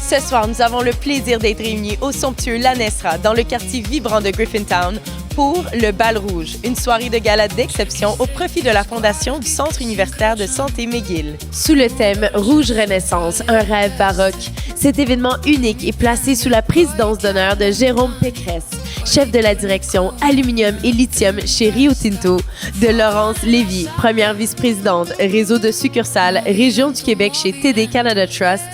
Ce soir, nous avons le plaisir d'être réunis au somptueux La Nesra, dans le quartier vibrant de Griffintown, pour le Bal Rouge, une soirée de gala d'exception au profit de la fondation du Centre universitaire de santé McGill. Sous le thème Rouge Renaissance, un rêve baroque, cet événement unique est placé sous la présidence d'honneur de Jérôme Pécresse, chef de la direction Aluminium et Lithium chez Rio Tinto, de Laurence Lévy, première vice-présidente, réseau de succursales, région du Québec chez TD Canada Trust,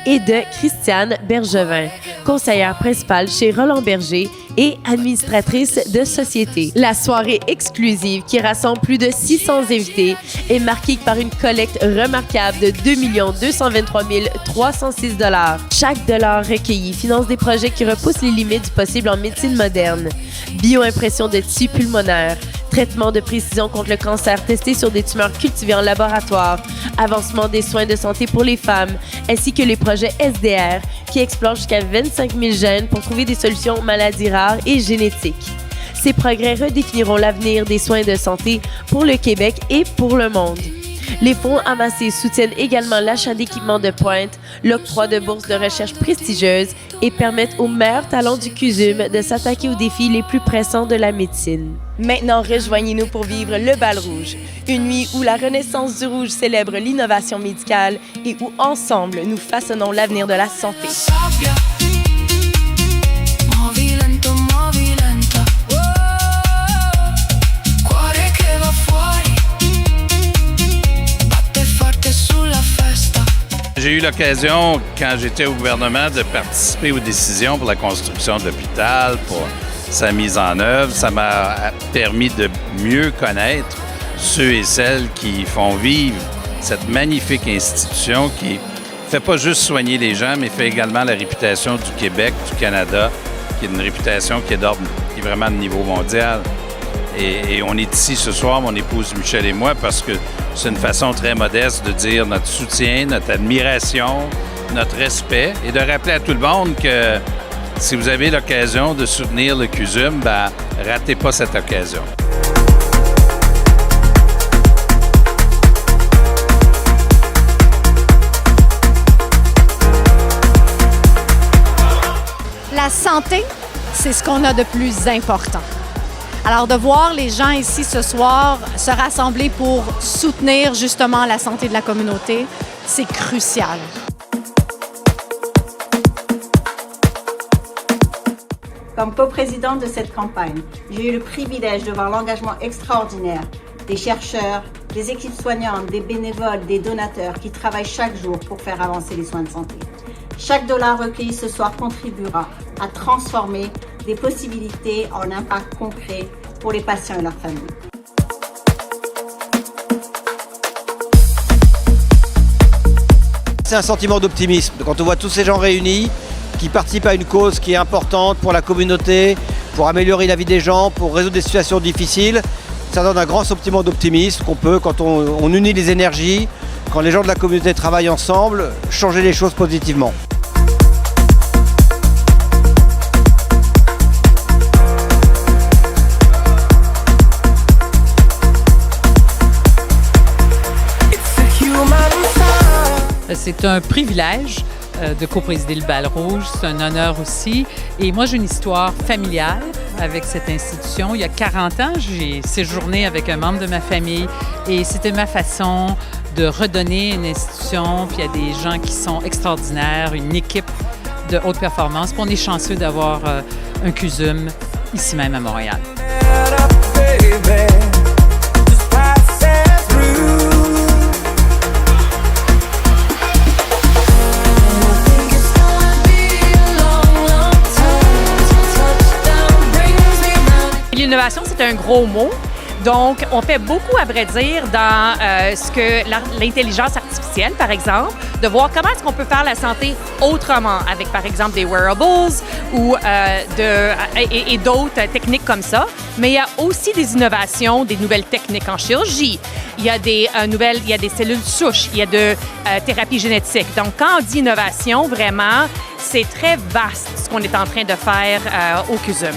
et de Christiane Bergevin, conseillère principale chez Roland Berger et administratrice de société. La soirée exclusive qui rassemble plus de 600 invités est marquée par une collecte remarquable de 2 223 306 $. Chaque dollar recueilli finance des projets qui repoussent les limites du possible en médecine moderne. Bioimpression de tissus pulmonaires, traitement de précision contre le cancer testé sur des tumeurs cultivées en laboratoire, avancement des soins de santé pour les femmes, ainsi que les projets SDR qui explorent jusqu'à 25 000 gènes pour trouver des solutions aux maladies rares et génétiques. Ces progrès redéfiniront l'avenir des soins de santé pour le Québec et pour le monde. Les fonds amassés soutiennent également l'achat d'équipements de pointe, l'octroi de bourses de recherche prestigieuses et permettent aux meilleurs talents du CUSUM de s'attaquer aux défis les plus pressants de la médecine. Maintenant, rejoignez-nous pour vivre le Bal Rouge, une nuit où la Renaissance du Rouge célèbre l'innovation médicale et où, ensemble, nous façonnons l'avenir de la santé. J'ai eu l'occasion, quand j'étais au gouvernement, de participer aux décisions pour la construction de l'hôpital, pour sa mise en œuvre. Ça m'a permis de mieux connaître ceux et celles qui font vivre cette magnifique institution qui ne fait pas juste soigner les gens, mais fait également la réputation du Québec, du Canada, qui est une réputation qui est vraiment de niveau mondial. Et on est ici ce soir, mon épouse Michel et moi, parce que c'est une façon très modeste de dire notre soutien, notre admiration, notre respect et de rappeler à tout le monde que si vous avez l'occasion de soutenir le CUSUM, ratez pas cette occasion. La santé, c'est ce qu'on a de plus important. Alors, de voir les gens ici ce soir se rassembler pour soutenir justement la santé de la communauté, c'est crucial. Comme coprésidente de cette campagne, j'ai eu le privilège de voir l'engagement extraordinaire des chercheurs, des équipes soignantes, des bénévoles, des donateurs qui travaillent chaque jour pour faire avancer les soins de santé. Chaque dollar recueilli ce soir contribuera à transformer des possibilités en impact concret pour les patients et leurs familles. C'est un sentiment d'optimisme. Quand on voit tous ces gens réunis, qui participent à une cause qui est importante pour la communauté, pour améliorer la vie des gens, pour résoudre des situations difficiles, ça donne un grand sentiment d'optimisme qu'on peut, quand on unit les énergies, quand les gens de la communauté travaillent ensemble, changer les choses positivement. C'est un privilège de coprésider le Bal Rouge, c'est un honneur aussi. Et moi, j'ai une histoire familiale avec cette institution. Il y a 40 ans, j'ai séjourné avec un membre de ma famille et c'était ma façon de redonner une institution. Puis il y a des gens qui sont extraordinaires, une équipe de haute performance. Puis on est chanceux d'avoir un CUSUM ici même à Montréal. L'innovation, c'est un gros mot. Donc, on fait beaucoup, à vrai dire, dans ce que l'intelligence artificielle, par exemple, de voir comment est-ce qu'on peut faire la santé autrement, avec, par exemple, des wearables ou et d'autres techniques comme ça. Mais il y a aussi des innovations, des nouvelles techniques en chirurgie. Il y a des cellules souches, il y a de thérapie génétique. Donc, quand on dit innovation, vraiment, c'est très vaste ce qu'on est en train de faire au CUSUM.